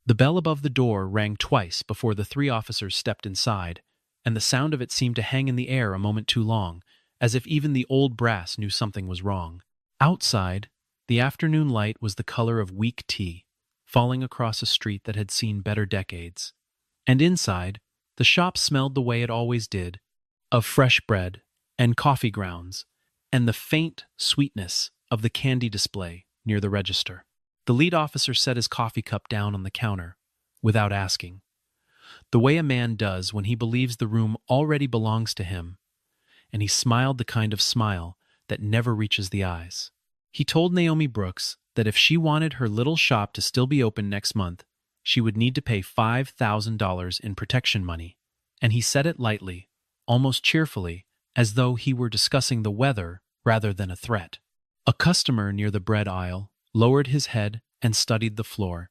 The bell above the door rang twice before the three officers stepped inside, and the sound of it seemed to hang in the air a moment too long, as if even the old brass knew something was wrong. Outside, the afternoon light was the color of weak tea, falling across a street that had seen better decades. And inside, the shop smelled the way it always did, of fresh bread and coffee grounds, and the faint sweetness of the candy display near the register. The lead officer set his coffee cup down on the counter, without asking, the way a man does when he believes the room already belongs to him, and he smiled the kind of smile that never reaches the eyes. He told Naomi Brooks that if she wanted her little shop to still be open next month, she would need to pay $5,000 in protection money, and he said it lightly, almost cheerfully, as though he were discussing the weather rather than a threat. A customer near the bread aisle lowered his head and studied the floor,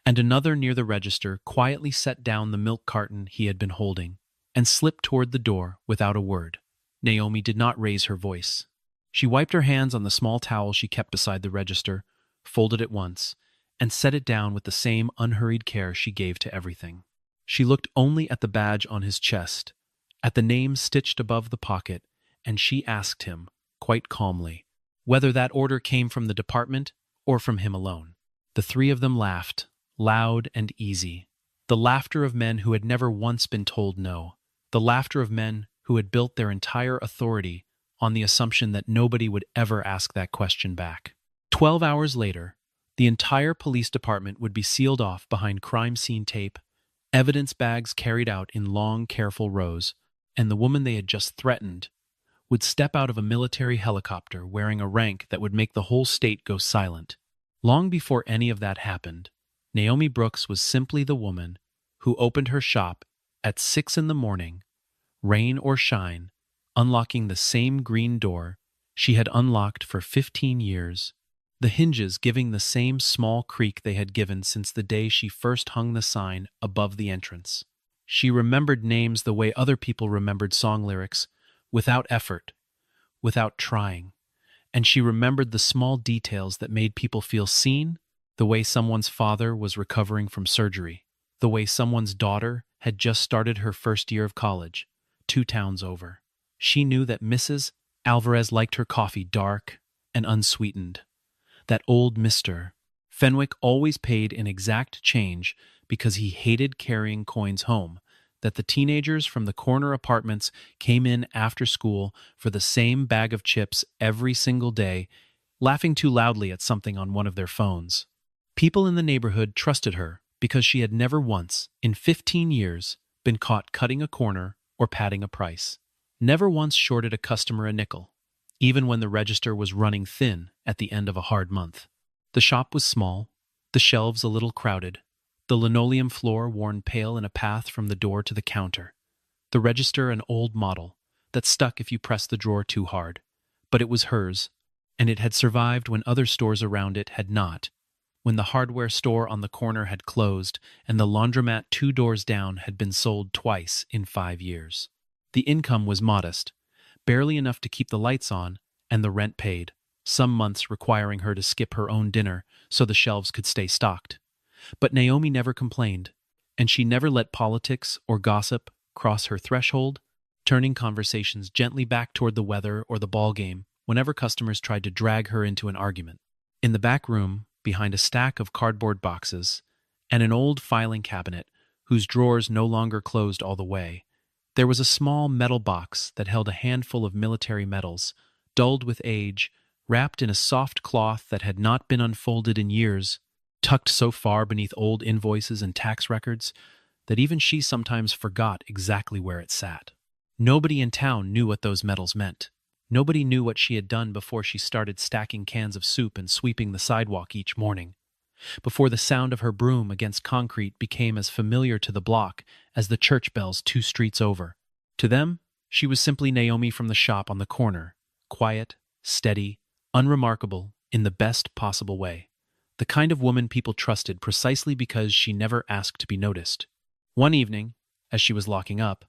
and another near the register quietly set down the milk carton he had been holding and slipped toward the door without a word. Naomi did not raise her voice. She wiped her hands on the small towel she kept beside the register, folded it once, and set it down with the same unhurried care she gave to everything. She looked only at the badge on his chest, at the name stitched above the pocket, and she asked him, quite calmly, whether that order came from the department or from him alone. The three of them laughed, loud and easy, the laughter of men who had never once been told no, the laughter of men who had built their entire authority on the assumption that nobody would ever ask that question back. 12 hours later, the entire police department would be sealed off behind crime scene tape, evidence bags carried out in long, careful rows, and the woman they had just threatened would step out of a military helicopter wearing a rank that would make the whole state go silent. Long before any of that happened, Naomi Brooks was simply the woman who opened her shop at 6 in the morning, rain or shine, unlocking the same green door she had unlocked for 15 years, the hinges giving the same small creak they had given since the day she first hung the sign above the entrance. She remembered names the way other people remembered song lyrics, without effort, without trying, and she remembered the small details that made people feel seen, the way someone's father was recovering from surgery, the way someone's daughter had just started her first year of college, 2 towns over. She knew that Mrs. Alvarez liked her coffee dark and unsweetened, that old Mr. Fenwick always paid in exact change because he hated carrying coins home, that the teenagers from the corner apartments came in after school for the same bag of chips every single day, laughing too loudly at something on one of their phones. People in the neighborhood trusted her because she had never once, in 15 years, been caught cutting a corner or padding a price. Never once shorted a customer a nickel, even when the register was running thin at the end of a hard month. The shop was small, the shelves a little crowded, the linoleum floor worn pale in a path from the door to the counter, the register an old model that stuck if you pressed the drawer too hard. But it was hers, and it had survived when other stores around it had not, when the hardware store on the corner had closed and the laundromat 2 doors down had been sold twice in 5 years. The income was modest, barely enough to keep the lights on and the rent paid, some months requiring her to skip her own dinner so the shelves could stay stocked. But Naomi never complained, and she never let politics or gossip cross her threshold, turning conversations gently back toward the weather or the ball game whenever customers tried to drag her into an argument. In the back room, behind a stack of cardboard boxes and an old filing cabinet whose drawers no longer closed all the way, there was a small metal box that held a handful of military medals, dulled with age, wrapped in a soft cloth that had not been unfolded in years, tucked so far beneath old invoices and tax records that even she sometimes forgot exactly where it sat. Nobody in town knew what those medals meant. Nobody knew what she had done before she started stacking cans of soup and sweeping the sidewalk each morning, before the sound of her broom against concrete became as familiar to the block as the church bells 2 streets over. To them, she was simply Naomi from the shop on the corner, quiet, steady, unremarkable in the best possible way, the kind of woman people trusted precisely because she never asked to be noticed. One evening, as she was locking up,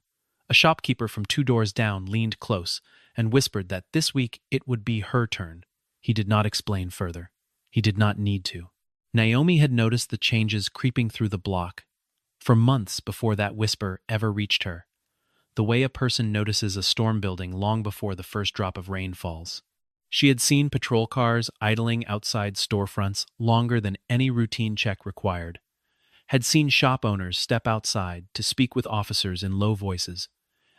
a shopkeeper from 2 doors down leaned close and whispered that this week it would be her turn. He did not explain further. He did not need to. Naomi had noticed the changes creeping through the block for months before that whisper ever reached her, the way a person notices a storm building long before the first drop of rain falls. She had seen patrol cars idling outside storefronts longer than any routine check required, had seen shop owners step outside to speak with officers in low voices,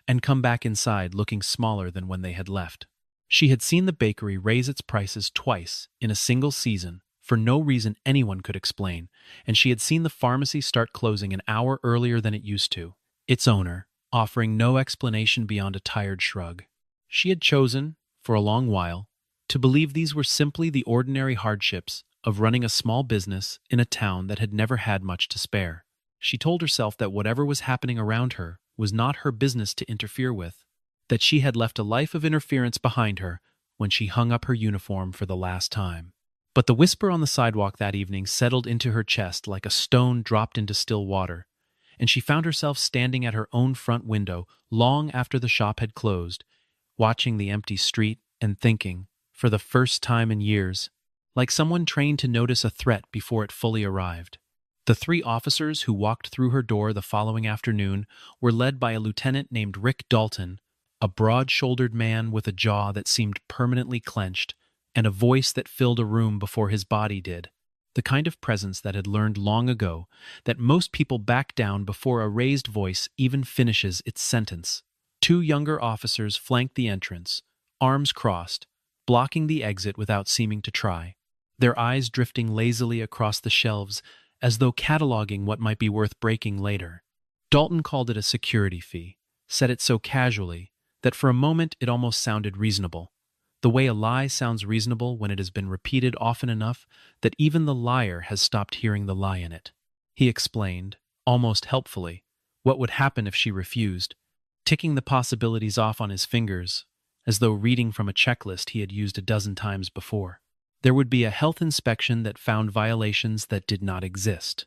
and come back inside looking smaller than when they had left. She had seen the bakery raise its prices twice in a single season for no reason anyone could explain, and she had seen the pharmacy start closing an hour earlier than it used to, its owner offering no explanation beyond a tired shrug. She had chosen, for a long while, to believe these were simply the ordinary hardships of running a small business in a town that had never had much to spare. She told herself that whatever was happening around her was not her business to interfere with, that she had left a life of interference behind her when she hung up her uniform for the last time. But the whisper on the sidewalk that evening settled into her chest like a stone dropped into still water, and she found herself standing at her own front window long after the shop had closed, watching the empty street and thinking, for the first time in years, like someone trained to notice a threat before it fully arrived. The 3 officers who walked through her door the following afternoon were led by a lieutenant named Rick Dalton, a broad-shouldered man with a jaw that seemed permanently clenched and a voice that filled a room before his body did. The kind of presence that had learned long ago that most people back down before a raised voice even finishes its sentence. 2 younger officers flanked the entrance, arms crossed, blocking the exit without seeming to try, their eyes drifting lazily across the shelves as though cataloging what might be worth breaking later. Dalton called it a security fee, said it so casually that for a moment it almost sounded reasonable. The way a lie sounds reasonable when it has been repeated often enough that even the liar has stopped hearing the lie in it. He explained, almost helpfully, what would happen if she refused, ticking the possibilities off on his fingers, as though reading from a checklist he had used a dozen times before. There would be a health inspection that found violations that did not exist,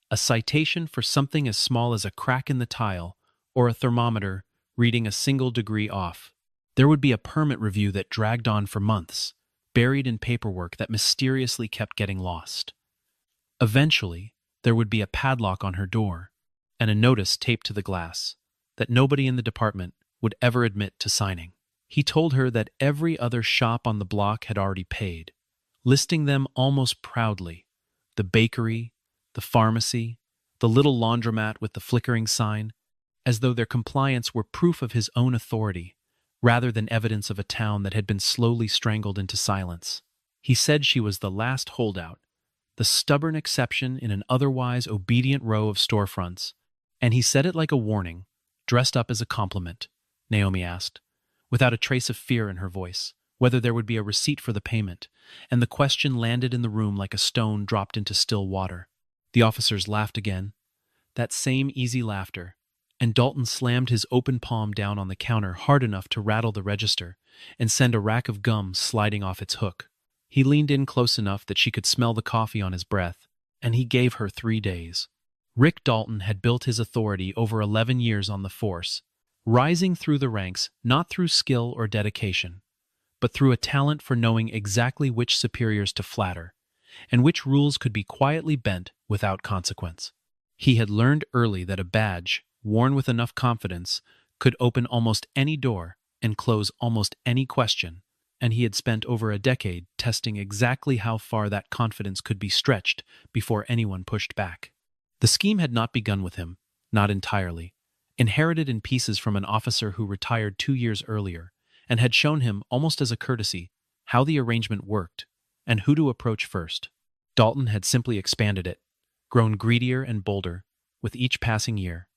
a citation for something as small as a crack in the tile, or a thermometer reading a single degree off. There would be a permit review that dragged on for months, buried in paperwork that mysteriously kept getting lost. Eventually, there would be a padlock on her door, and a notice taped to the glass that nobody in the department would ever admit to signing. He told her that every other shop on the block had already paid, listing them almost proudly: the bakery, the pharmacy, the little laundromat with the flickering sign, as though their compliance were proof of his own authority, rather than evidence of a town that had been slowly strangled into silence. He said she was the last holdout, the stubborn exception in an otherwise obedient row of storefronts, and he said it like a warning, dressed up as a compliment. Naomi asked, without a trace of fear in her voice, whether there would be a receipt for the payment, and the question landed in the room like a stone dropped into still water. The officers laughed again, that same easy laughter, and Dalton slammed his open palm down on the counter hard enough to rattle the register and send a rack of gum sliding off its hook. He leaned in close enough that she could smell the coffee on his breath, and he gave her 3 days. Rick Dalton had built his authority over 11 years on the force, rising through the ranks not through skill or dedication, but through a talent for knowing exactly which superiors to flatter, and which rules could be quietly bent without consequence. He had learned early that a badge, worn with enough confidence, could open almost any door and close almost any question, and he had spent over a decade testing exactly how far that confidence could be stretched before anyone pushed back. The scheme had not begun with him, not entirely, inherited in pieces from an officer who retired 2 years earlier, and had shown him, almost as a courtesy, how the arrangement worked and who to approach first. Dalton had simply expanded it, grown greedier and bolder with each passing year,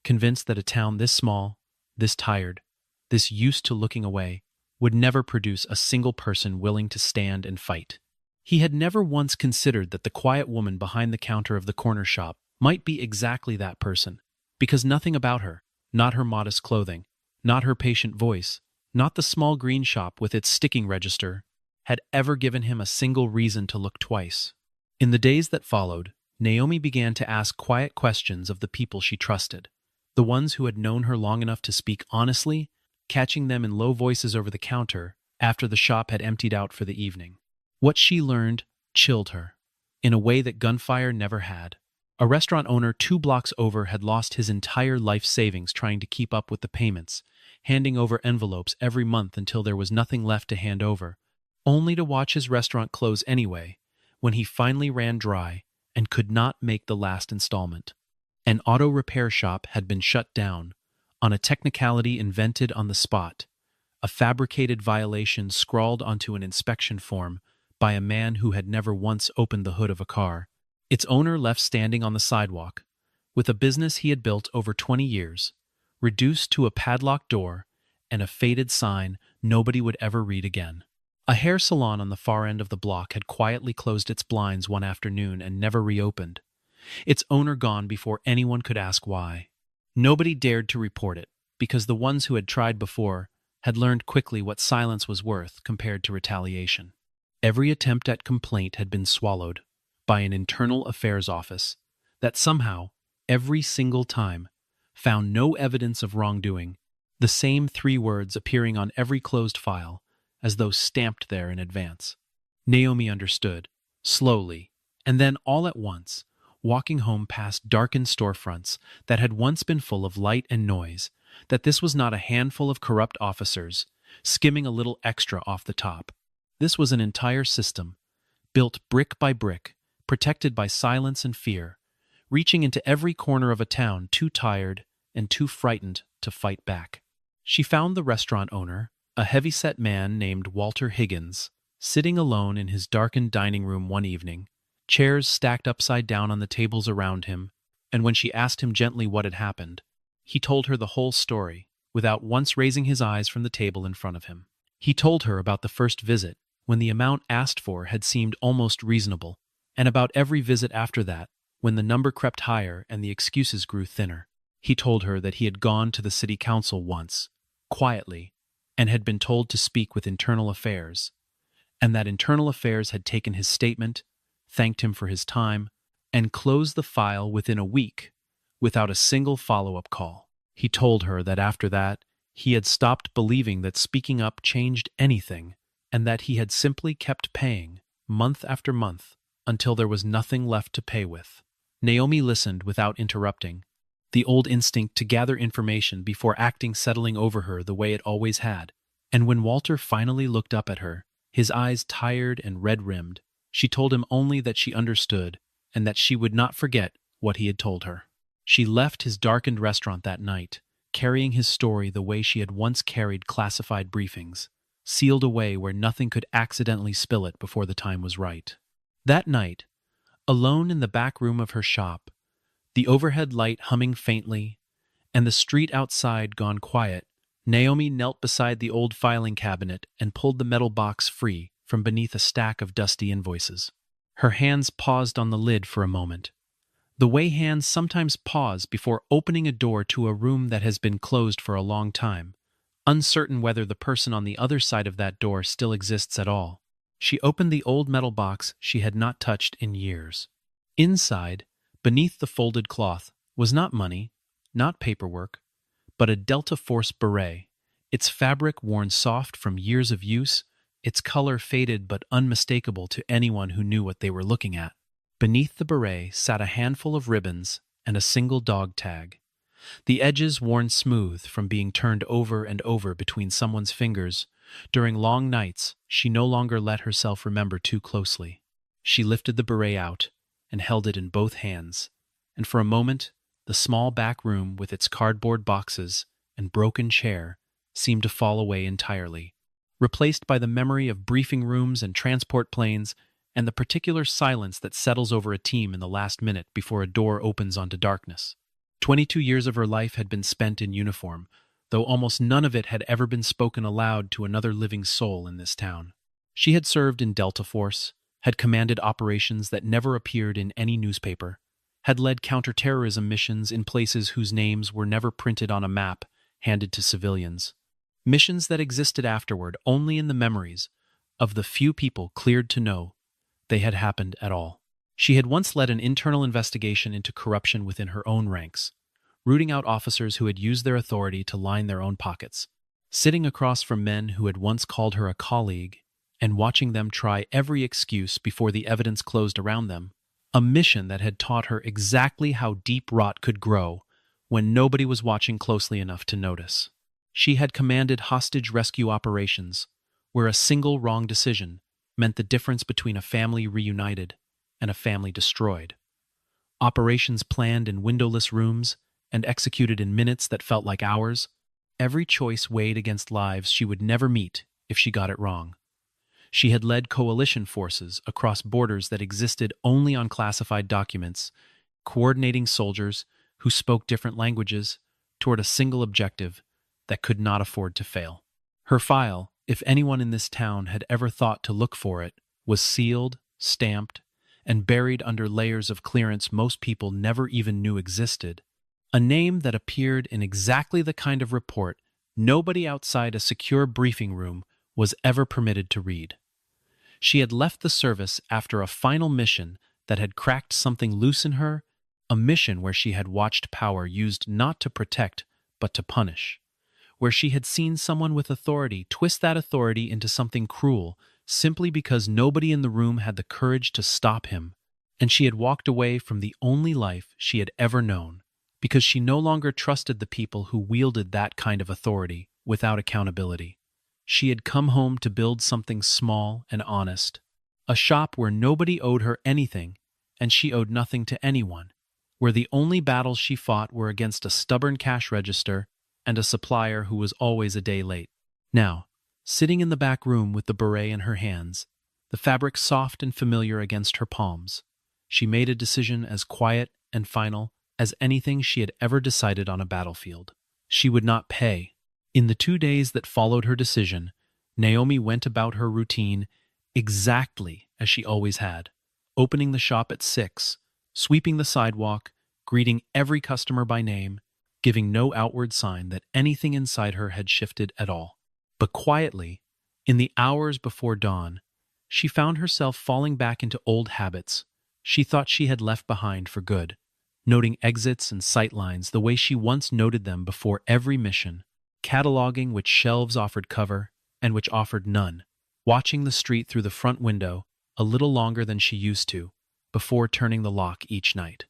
convinced that a town this small, this tired, this used to looking away, would never produce a single person willing to stand and fight. He had never once considered that the quiet woman behind the counter of the corner shop might be exactly that person, because nothing about her, not her modest clothing, not her patient voice, not the small green shop with its sticking register, had ever given him a single reason to look twice. In the days that followed, Naomi began to ask quiet questions of the people she trusted, the ones who had known her long enough to speak honestly, catching them in low voices over the counter after the shop had emptied out for the evening. What she learned chilled her. in a way that gunfire never had. A restaurant owner 2 blocks over had lost his entire life savings trying to keep up with the payments, handing over envelopes every month until there was nothing left to hand over, only to watch his restaurant close anyway when he finally ran dry and could not make the last installment. An auto repair shop had been shut down on a technicality invented on the spot, a fabricated violation scrawled onto an inspection form by a man who had never once opened the hood of a car. Its owner left standing on the sidewalk, with a business he had built over 20 years, reduced to a padlocked door and a faded sign nobody would ever read again. A hair salon on the far end of the block had quietly closed its blinds one afternoon and never reopened, its owner gone before anyone could ask why. Nobody dared to report it, because the ones who had tried before had learned quickly what silence was worth compared to retaliation. Every attempt at complaint had been swallowed by an internal affairs office that somehow, every single time, found no evidence of wrongdoing, the same 3 words appearing on every closed file as though stamped there in advance. Naomi understood, slowly, and then all at once, walking home past darkened storefronts that had once been full of light and noise, that this was not a handful of corrupt officers skimming a little extra off the top. This was an entire system, built brick by brick, protected by silence and fear, reaching into every corner of a town too tired and too frightened to fight back. She found the restaurant owner, a heavy-set man named Walter Higgins, sitting alone in his darkened dining room one evening, chairs stacked upside down on the tables around him, and when she asked him gently what had happened, he told her the whole story, without once raising his eyes from the table in front of him. He told her about the first visit, when the amount asked for had seemed almost reasonable, and about every visit after that, when the number crept higher and the excuses grew thinner. He told her that he had gone to the city council once, quietly, and had been told to speak with internal affairs, and that internal affairs had taken his statement, thanked him for his time, and closed the file within a week, without a single follow-up call. He told her that after that, he had stopped believing that speaking up changed anything, and that he had simply kept paying, month after month, until there was nothing left to pay with. Naomi listened without interrupting, the old instinct to gather information before acting settling over her the way it always had, and when Walter finally looked up at her, his eyes tired and red-rimmed, she told him only that she understood and that she would not forget what he had told her. She left his darkened restaurant that night, carrying his story the way she had once carried classified briefings, sealed away where nothing could accidentally spill it before the time was right. That night, alone in the back room of her shop, the overhead light humming faintly, and the street outside gone quiet, Naomi knelt beside the old filing cabinet and pulled the metal box free from beneath a stack of dusty invoices. Her hands paused on the lid for a moment, the way hands sometimes pause before opening a door to a room that has been closed for a long time, uncertain whether the person on the other side of that door still exists at all. She opened the old metal box she had not touched in years. Inside, beneath the folded cloth, was not money, not paperwork, but a Delta Force beret, its fabric worn soft from years of use, its color faded but unmistakable to anyone who knew what they were looking at. Beneath the beret sat a handful of ribbons and a single dog tag, the edges worn smooth from being turned over and over between someone's fingers. During long nights, she no longer let herself remember too closely. She lifted the beret out and held it in both hands, and for a moment, the small back room with its cardboard boxes and broken chair seemed to fall away entirely, replaced by the memory of briefing rooms and transport planes and the particular silence that settles over a team in the last minute before a door opens onto darkness. 22 years of her life had been spent in uniform, though almost none of it had ever been spoken aloud to another living soul in this town. She had served in Delta Force, had commanded operations that never appeared in any newspaper, had led counterterrorism missions in places whose names were never printed on a map handed to civilians, missions that existed afterward only in the memories of the few people cleared to know they had happened at all. She had once led an internal investigation into corruption within her own ranks, rooting out officers who had used their authority to line their own pockets, sitting across from men who had once called her a colleague and watching them try every excuse before the evidence closed around them. A mission that had taught her exactly how deep rot could grow when nobody was watching closely enough to notice. She had commanded hostage rescue operations, where a single wrong decision meant the difference between a family reunited and a family destroyed. Operations planned in windowless rooms and executed in minutes that felt like hours. Every choice weighed against lives she would never meet if she got it wrong. She had led coalition forces across borders that existed only on classified documents, coordinating soldiers who spoke different languages toward a single objective that could not afford to fail. Her file, if anyone in this town had ever thought to look for it, was sealed, stamped, and buried under layers of clearance most people never even knew existed. A name that appeared in exactly the kind of report nobody outside a secure briefing room was ever permitted to read. She had left the service after a final mission that had cracked something loose in her, a mission where she had watched power used not to protect but to punish, where she had seen someone with authority twist that authority into something cruel simply because nobody in the room had the courage to stop him, and she had walked away from the only life she had ever known because she no longer trusted the people who wielded that kind of authority without accountability. She had come home to build something small and honest, a shop where nobody owed her anything and she owed nothing to anyone, where the only battles she fought were against a stubborn cash register and a supplier who was always a day late. Now, sitting in the back room with the beret in her hands, the fabric soft and familiar against her palms, she made a decision as quiet and final as anything she had ever decided on a battlefield. She would not pay. In the 2 days that followed her decision, Naomi went about her routine exactly as she always had, opening the shop at 6, sweeping the sidewalk, greeting every customer by name, giving no outward sign that anything inside her had shifted at all. But quietly, in the hours before dawn, she found herself falling back into old habits she thought she had left behind for good, noting exits and sightlines the way she once noted them before every mission, cataloging which shelves offered cover and which offered none, watching the street through the front window a little longer than she used to, before turning the lock each night.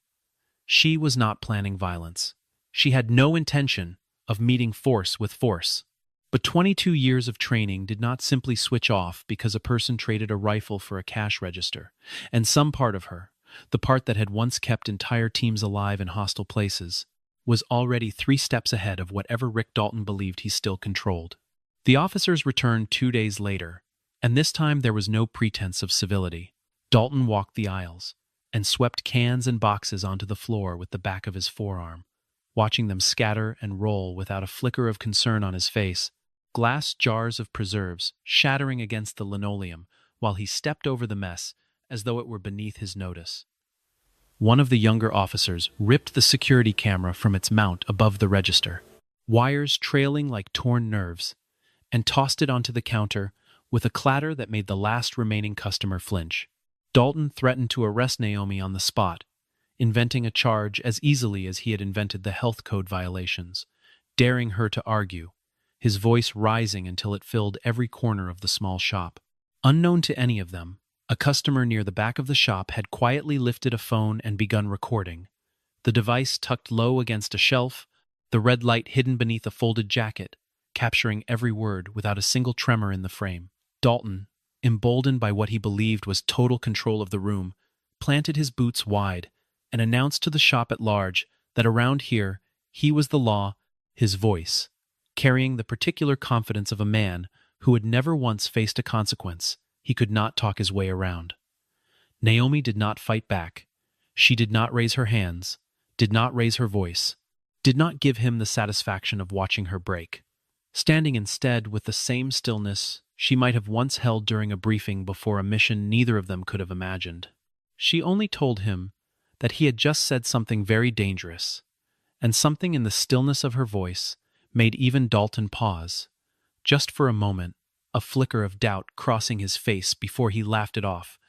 She was not planning violence. She had no intention of meeting force with force. But 22 years of training did not simply switch off because a person traded a rifle for a cash register, and some part of her, the part that had once kept entire teams alive in hostile places, was already 3 steps ahead of whatever Rick Dalton believed he still controlled. The officers returned 2 days later, and this time there was no pretense of civility. Dalton walked the aisles and swept cans and boxes onto the floor with the back of his forearm, watching them scatter and roll without a flicker of concern on his face, glass jars of preserves shattering against the linoleum while he stepped over the mess as though it were beneath his notice. One of the younger officers ripped the security camera from its mount above the register, wires trailing like torn nerves, and tossed it onto the counter with a clatter that made the last remaining customer flinch. Dalton threatened to arrest Naomi on the spot, inventing a charge as easily as he had invented the health code violations, daring her to argue, his voice rising until it filled every corner of the small shop. Unknown to any of them, a customer near the back of the shop had quietly lifted a phone and begun recording, the device tucked low against a shelf, the red light hidden beneath a folded jacket, capturing every word without a single tremor in the frame. Dalton, emboldened by what he believed was total control of the room, planted his boots wide and announced to the shop at large that around here he was the law, his voice, carrying the particular confidence of a man who had never once faced a consequence he could not talk his way around. Naomi did not fight back. She did not raise her hands, did not raise her voice, did not give him the satisfaction of watching her break, standing instead with the same stillness she might have once held during a briefing before a mission neither of them could have imagined. She only told him that he had just said something very dangerous, and something in the stillness of her voice made even Dalton pause, just for a moment, a flicker of doubt crossing his face before he laughed it off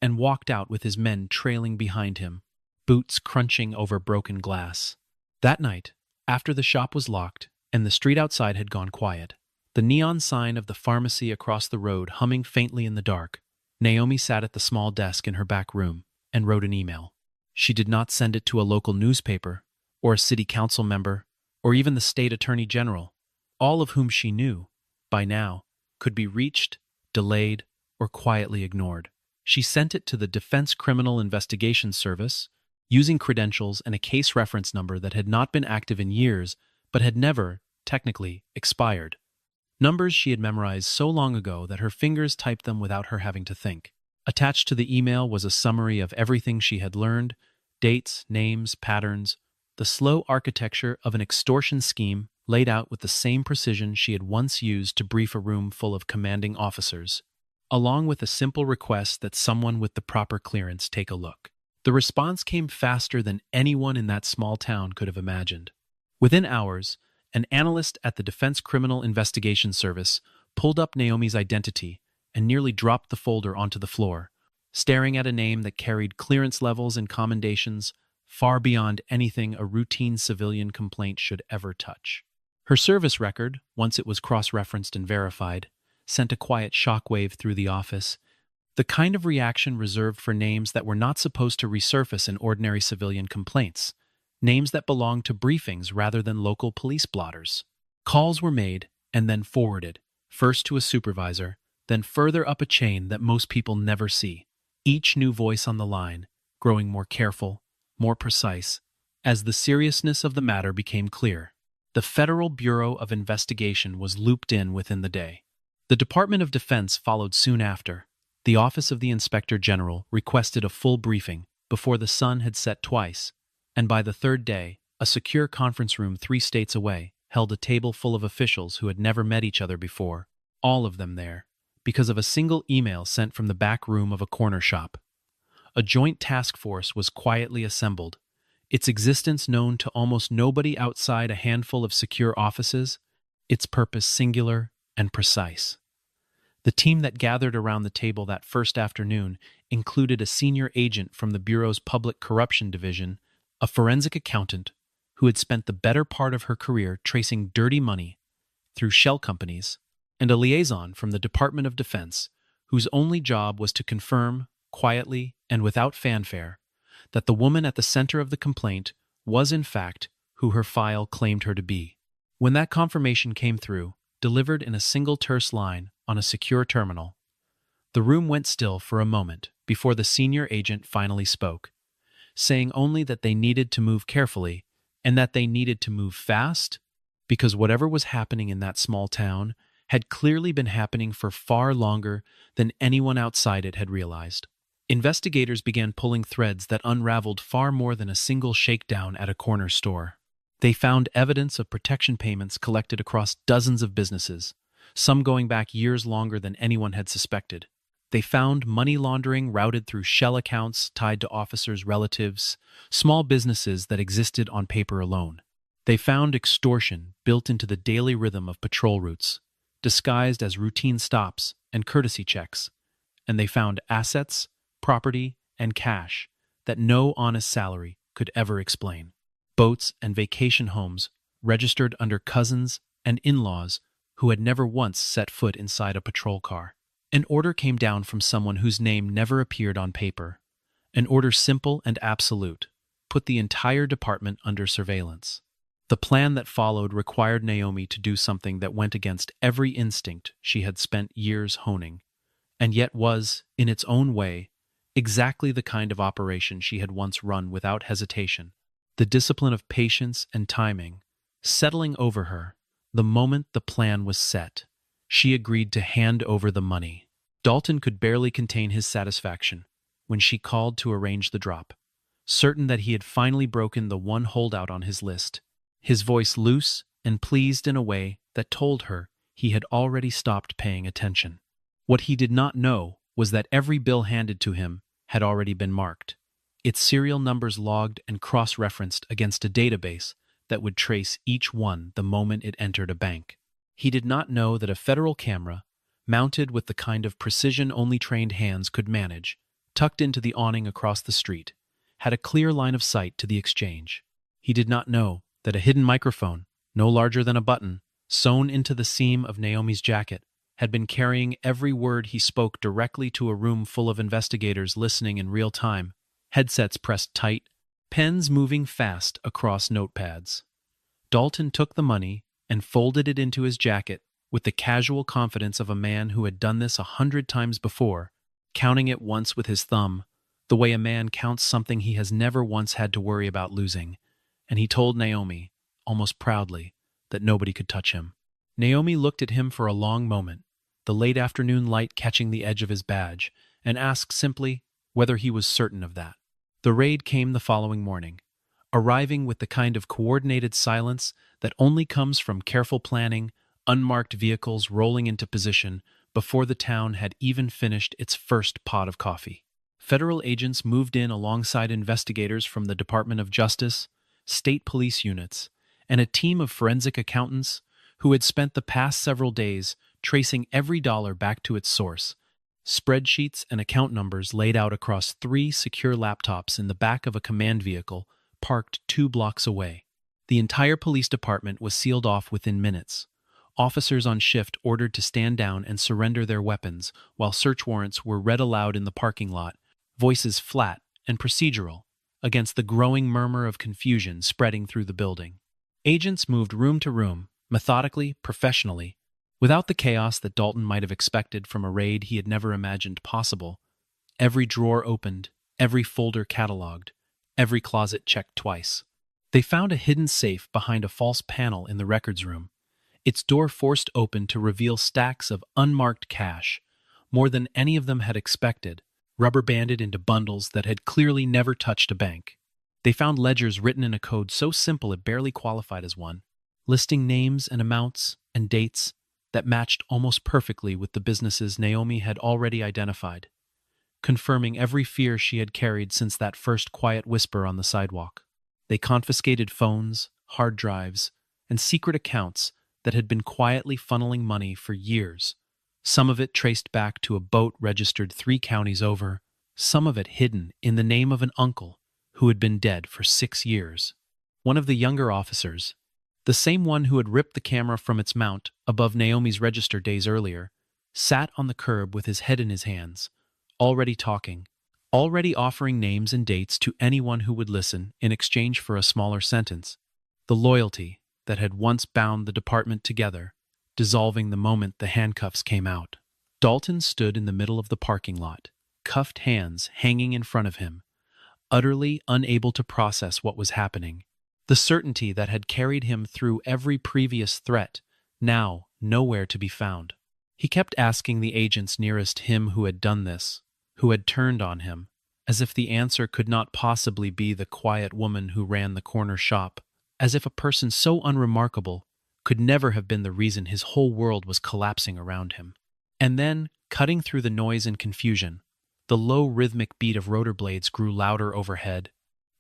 and walked out with his men trailing behind him, boots crunching over broken glass. That night, after the shop was locked and the street outside had gone quiet, The neon sign of the pharmacy across the road humming faintly in the dark, Naomi sat at the small desk in her back room and wrote an email. She did not send it to a local newspaper, or a city council member, or even the state attorney general, all of whom she knew, by now, could be reached, delayed, or quietly ignored. She sent it to the Defense Criminal Investigation Service, using credentials and a case reference number that had not been active in years, but had never, technically, expired. Numbers she had memorized so long ago that her fingers typed them without her having to think. Attached to the email was a summary of everything she had learned: dates, names, patterns, the slow architecture of an extortion scheme laid out with the same precision she had once used to brief a room full of commanding officers, along with a simple request that someone with the proper clearance take a look. The response came faster than anyone in that small town could have imagined. Within hours, an analyst at the Defense Criminal Investigation Service pulled up Naomi's identity and nearly dropped the folder onto the floor, staring at a name that carried clearance levels and commendations far beyond anything a routine civilian complaint should ever touch. Her service record, once it was cross-referenced and verified, sent a quiet shockwave through the office, the kind of reaction reserved for names that were not supposed to resurface in ordinary civilian complaints, names that belonged to briefings rather than local police blotters. Calls were made and then forwarded, first to a supervisor, then further up a chain that most people never see, each new voice on the line growing more careful, more precise, as the seriousness of the matter became clear. The Federal Bureau of Investigation was looped in within the day. The Department of Defense followed soon after. The Office of the Inspector General requested a full briefing before the sun had set twice, and by the third day, a secure conference room 3 states away held a table full of officials who had never met each other before, all of them there, because of a single email sent from the back room of a corner shop. A joint task force was quietly assembled, its existence known to almost nobody outside a handful of secure offices, its purpose singular and precise. The team that gathered around the table that first afternoon included a senior agent from the Bureau's Public Corruption Division, a forensic accountant who had spent the better part of her career tracing dirty money through shell companies, and a liaison from the Department of Defense whose only job was to confirm, quietly and without fanfare, that the woman at the center of the complaint was in fact who her file claimed her to be. When that confirmation came through, delivered in a single terse line on a secure terminal, the room went still for a moment before the senior agent finally spoke, saying only that they needed to move carefully and that they needed to move fast because whatever was happening in that small town had clearly been happening for far longer than anyone outside it had realized. Investigators began pulling threads that unraveled far more than a single shakedown at a corner store. They found evidence of protection payments collected across dozens of businesses, some going back years longer than anyone had suspected. They found money laundering routed through shell accounts tied to officers' relatives, small businesses that existed on paper alone. They found extortion built into the daily rhythm of patrol routes, disguised as routine stops and courtesy checks. And they found assets, property, and cash that no honest salary could ever explain. Boats and vacation homes registered under cousins and in-laws who had never once set foot inside a patrol car. An order came down from someone whose name never appeared on paper. An order simple and absolute, put the entire department under surveillance. The plan that followed required Naomi to do something that went against every instinct she had spent years honing, and yet was, in its own way, exactly the kind of operation she had once run without hesitation. The discipline of patience and timing, settling over her, the moment the plan was set, she agreed to hand over the money. Dalton could barely contain his satisfaction when she called to arrange the drop, certain that he had finally broken the one holdout on his list, his voice loose and pleased in a way that told her he had already stopped paying attention. What he did not know was that every bill handed to him had already been marked, its serial numbers logged and cross-referenced against a database that would trace each one the moment it entered a bank. He did not know that a federal camera, mounted with the kind of precision only trained hands could manage, tucked into the awning across the street, had a clear line of sight to the exchange. He did not know that a hidden microphone, no larger than a button, sewn into the seam of Naomi's jacket, had been carrying every word he spoke directly to a room full of investigators listening in real time, headsets pressed tight, pens moving fast across notepads. Dalton took the money and folded it into his jacket with the casual confidence of a man who had done this 100 times before, counting it once with his thumb, the way a man counts something he has never once had to worry about losing, and he told Naomi, almost proudly, that nobody could touch him. Naomi looked at him for a long moment, the late afternoon light catching the edge of his badge, and asked simply whether he was certain of that. The raid came the following morning, arriving with the kind of coordinated silence that only comes from careful planning, unmarked vehicles rolling into position before the town had even finished its first pot of coffee. Federal agents moved in alongside investigators from the Department of Justice, state police units, and a team of forensic accountants who had spent the past several days tracing every dollar back to its source. Spreadsheets and account numbers laid out across 3 secure laptops in the back of a command vehicle parked 2 blocks away. The entire police department was sealed off within minutes. Officers on shift ordered to stand down and surrender their weapons, while search warrants were read aloud in the parking lot, voices flat and procedural, against the growing murmur of confusion spreading through the building. Agents moved room to room, methodically, professionally, without the chaos that Dalton might have expected from a raid he had never imagined possible. Every drawer opened, every folder cataloged, every closet checked twice. They found a hidden safe behind a false panel in the records room, its door forced open to reveal stacks of unmarked cash, more than any of them had expected, rubber-banded into bundles that had clearly never touched a bank. They found ledgers written in a code so simple it barely qualified as one, listing names and amounts and dates that matched almost perfectly with the businesses Naomi had already identified, confirming every fear she had carried since that first quiet whisper on the sidewalk. They confiscated phones, hard drives, and secret accounts that had been quietly funneling money for years, some of it traced back to a boat registered 3 counties over, some of it hidden in the name of an uncle who had been dead for 6 years. One of the younger officers, the same one who had ripped the camera from its mount above Naomi's register days earlier, sat on the curb with his head in his hands, already talking, already offering names and dates to anyone who would listen in exchange for a smaller sentence. The loyalty that had once bound the department together, dissolving the moment the handcuffs came out. Dalton stood in the middle of the parking lot, cuffed hands hanging in front of him, utterly unable to process what was happening. The certainty that had carried him through every previous threat, now nowhere to be found. He kept asking the agents nearest him who had done this, who had turned on him, as if the answer could not possibly be the quiet woman who ran the corner shop, as if a person so unremarkable could never have been the reason his whole world was collapsing around him. And then, cutting through the noise and confusion, the low rhythmic beat of rotor blades grew louder overhead,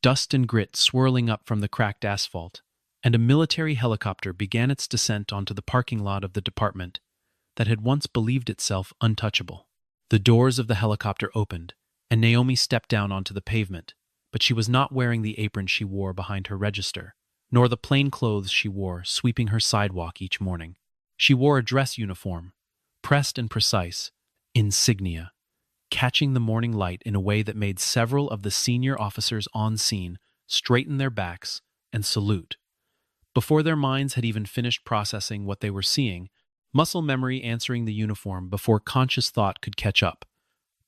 dust and grit swirling up from the cracked asphalt, and a military helicopter began its descent onto the parking lot of the department that had once believed itself untouchable. The doors of the helicopter opened, and Naomi stepped down onto the pavement, but she was not wearing the apron she wore behind her register, nor the plain clothes she wore sweeping her sidewalk each morning. She wore a dress uniform, pressed and precise, insignia, catching the morning light in a way that made several of the senior officers on scene straighten their backs and salute. Before their minds had even finished processing what they were seeing, muscle memory answering the uniform before conscious thought could catch up,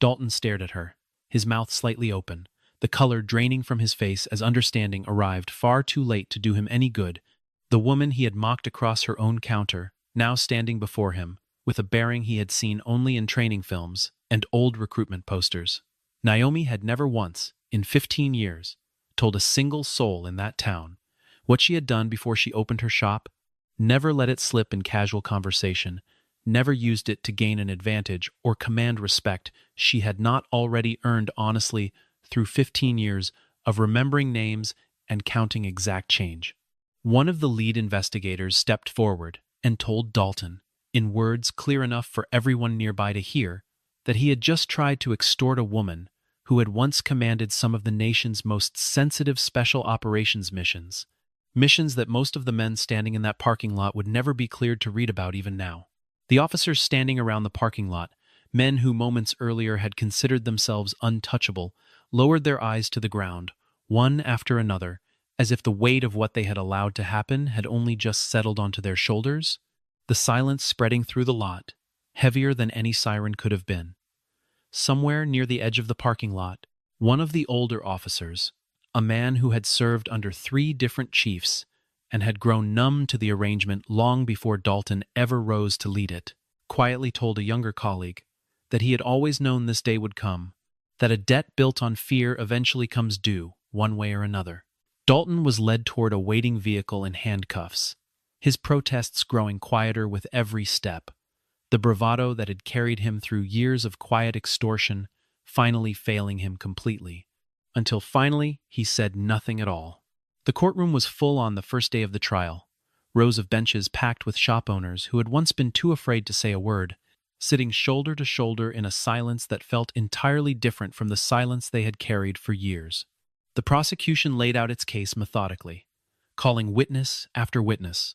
Dalton stared at her, his mouth slightly open, the color draining from his face as understanding arrived far too late to do him any good. The woman he had mocked across her own counter, now standing before him, with a bearing he had seen only in training films and old recruitment posters. Naomi had never once, in 15 years, told a single soul in that town what she had done before she opened her shop, never let it slip in casual conversation, never used it to gain an advantage or command respect she had not already earned honestly through 15 years of remembering names and counting exact change. One of the lead investigators stepped forward and told Dalton, in words clear enough for everyone nearby to hear, that he had just tried to extort a woman who had once commanded some of the nation's most sensitive special operations missions, Missions that most of the men standing in that parking lot would never be cleared to read about even now. The officers standing around the parking lot, men who moments earlier had considered themselves untouchable, lowered their eyes to the ground, one after another, as if the weight of what they had allowed to happen had only just settled onto their shoulders, the silence spreading through the lot, heavier than any siren could have been. Somewhere near the edge of the parking lot, one of the older officers, a man who had served under 3 different chiefs and had grown numb to the arrangement long before Dalton ever rose to lead it, quietly told a younger colleague that he had always known this day would come, that a debt built on fear eventually comes due, one way or another. Dalton was led toward a waiting vehicle in handcuffs, his protests growing quieter with every step, the bravado that had carried him through years of quiet extortion finally failing him completely, until finally he said nothing at all. The courtroom was full on the first day of the trial, rows of benches packed with shop owners who had once been too afraid to say a word, sitting shoulder to shoulder in a silence that felt entirely different from the silence they had carried for years. The prosecution laid out its case methodically, calling witness after witness,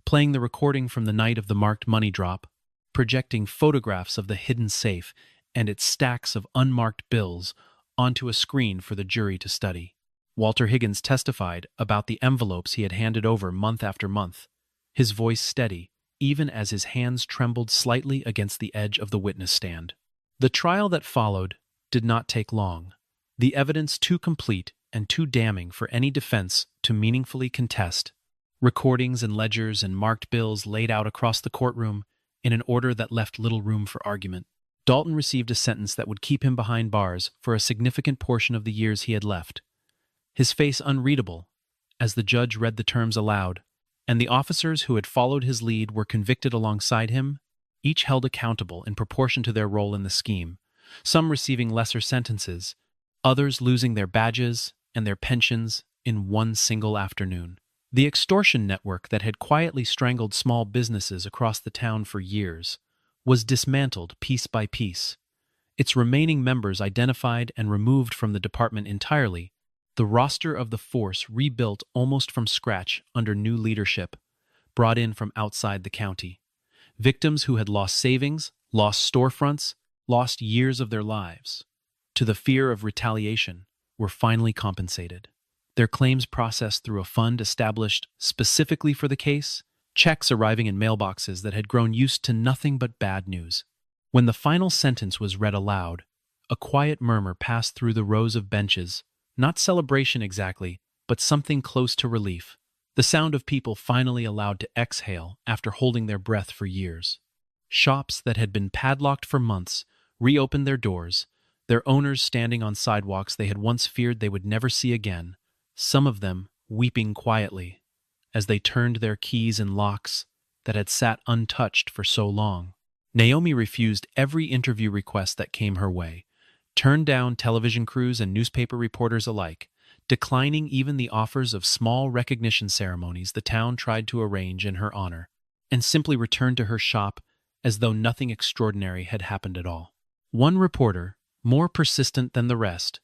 playing the recording from the night of the marked money drop, projecting photographs of the hidden safe and its stacks of unmarked bills onto a screen for the jury to study. Walter Higgins testified about the envelopes he had handed over month after month, his voice steady, even as his hands trembled slightly against the edge of the witness stand. The trial that followed did not take long, the evidence too complete and too damning for any defense to meaningfully contest. Recordings and ledgers and marked bills laid out across the courtroom in an order that left little room for argument. Dalton received a sentence that would keep him behind bars for a significant portion of the years he had left, his face unreadable as the judge read the terms aloud, and the officers who had followed his lead were convicted alongside him, each held accountable in proportion to their role in the scheme, some receiving lesser sentences, others losing their badges and their pensions in one single afternoon. The extortion network that had quietly strangled small businesses across the town for years was dismantled piece by piece, its remaining members identified and removed from the department entirely, the roster of the force rebuilt almost from scratch under new leadership, brought in from outside the county. Victims who had lost savings, lost storefronts, lost years of their lives, to the fear of retaliation, were finally compensated. Their claims processed through a fund established specifically for the case, checks arriving in mailboxes that had grown used to nothing but bad news. When the final sentence was read aloud, a quiet murmur passed through the rows of benches, not celebration exactly, but something close to relief, the sound of people finally allowed to exhale after holding their breath for years. Shops that had been padlocked for months reopened their doors, their owners standing on sidewalks they had once feared they would never see again, some of them weeping quietly as they turned their keys in locks that had sat untouched for so long. Naomi refused every interview request that came her way, turned down television crews and newspaper reporters alike, declining even the offers of small recognition ceremonies the town tried to arrange in her honor, and simply returned to her shop as though nothing extraordinary had happened at all. One reporter, more persistent than the rest,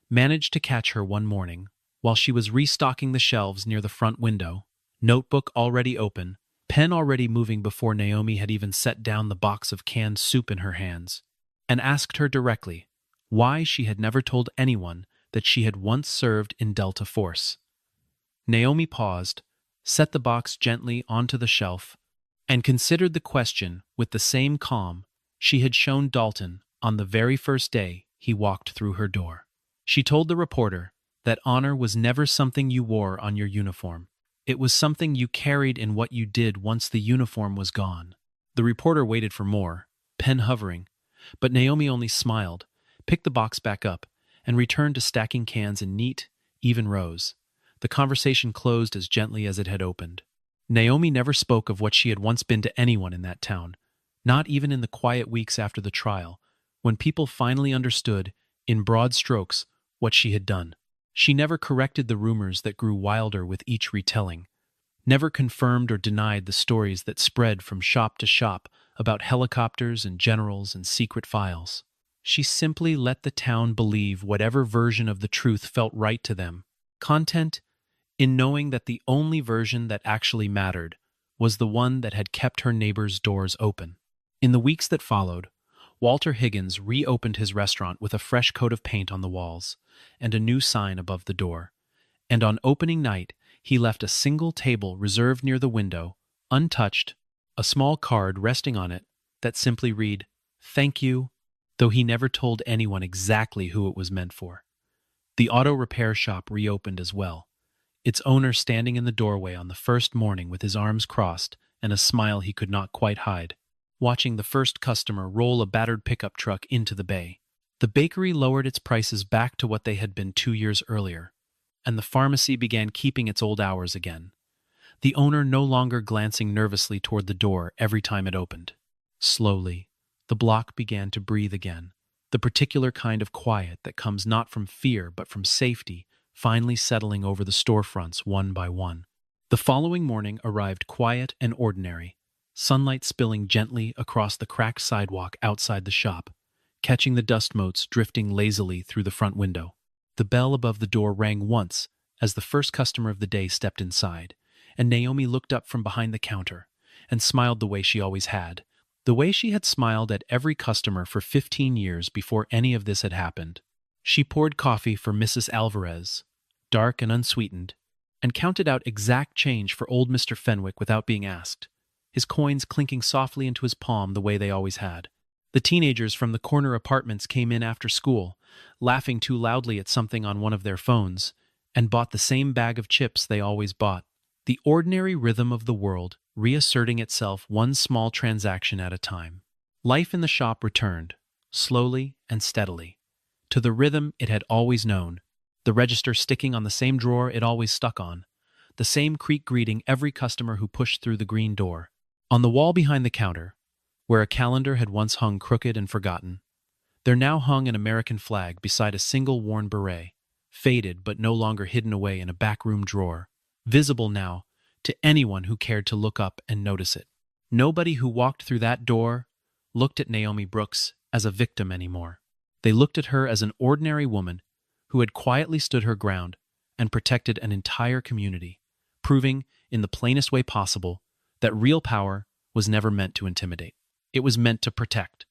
managed to catch her one morning while she was restocking the shelves near the front window, notebook already open, pen already moving before Naomi had even set down the box of canned soup in her hands, and asked her directly why she had never told anyone that she had once served in Delta Force. Naomi paused, set the box gently onto the shelf, and considered the question with the same calm she had shown Dalton on the very first day he walked through her door. She told the reporter that honor was never something you wore on your uniform. It was something you carried in what you did once the uniform was gone. The reporter waited for more, pen hovering, but Naomi only smiled, picked the box back up, and returned to stacking cans in neat, even rows. The conversation closed as gently as it had opened. Naomi never spoke of what she had once been to anyone in that town, not even in the quiet weeks after the trial, when people finally understood, in broad strokes, what she had done. She never corrected the rumors that grew wilder with each retelling, never confirmed or denied the stories that spread from shop to shop about helicopters and generals and secret files. She simply let the town believe whatever version of the truth felt right to them. Content in knowing that the only version that actually mattered was the one that had kept her neighbors' doors open. In the weeks that followed, Walter Higgins reopened his restaurant with a fresh coat of paint on the walls and a new sign above the door. And on opening night, he left a single table reserved near the window, untouched, a small card resting on it that simply read, "Thank you," though he never told anyone exactly who it was meant for. The auto repair shop reopened as well, its owner standing in the doorway on the first morning with his arms crossed and a smile he could not quite hide, watching the first customer roll a battered pickup truck into the bay. The bakery lowered its prices back to what they had been 2 years earlier, and the pharmacy began keeping its old hours again, the owner no longer glancing nervously toward the door every time it opened. Slowly, the block began to breathe again, the particular kind of quiet that comes not from fear but from safety, finally settling over the storefronts one by one. The following morning arrived quiet and ordinary, sunlight spilling gently across the cracked sidewalk outside the shop, catching the dust motes drifting lazily through the front window. The bell above the door rang once as the first customer of the day stepped inside, and Naomi looked up from behind the counter and smiled the way she always had, the way she had smiled at every customer for 15 years before any of this had happened. She poured coffee for Mrs. Alvarez, dark and unsweetened, and counted out exact change for old Mr. Fenwick without being asked, his coins clinking softly into his palm the way they always had. The teenagers from the corner apartments came in after school, laughing too loudly at something on one of their phones, and bought the same bag of chips they always bought. The ordinary rhythm of the world reasserting itself one small transaction at a time. Life in the shop returned, slowly and steadily, to the rhythm it had always known, the register sticking on the same drawer it always stuck on, the same creak greeting every customer who pushed through the green door. On the wall behind the counter, where a calendar had once hung crooked and forgotten, there now hung an American flag beside a single worn beret, faded but no longer hidden away in a backroom drawer, visible now to anyone who cared to look up and notice it. Nobody who walked through that door looked at Naomi Brooks as a victim anymore. They looked at her as an ordinary woman who had quietly stood her ground and protected an entire community, proving, in the plainest way possible, that real power was never meant to intimidate. It was meant to protect.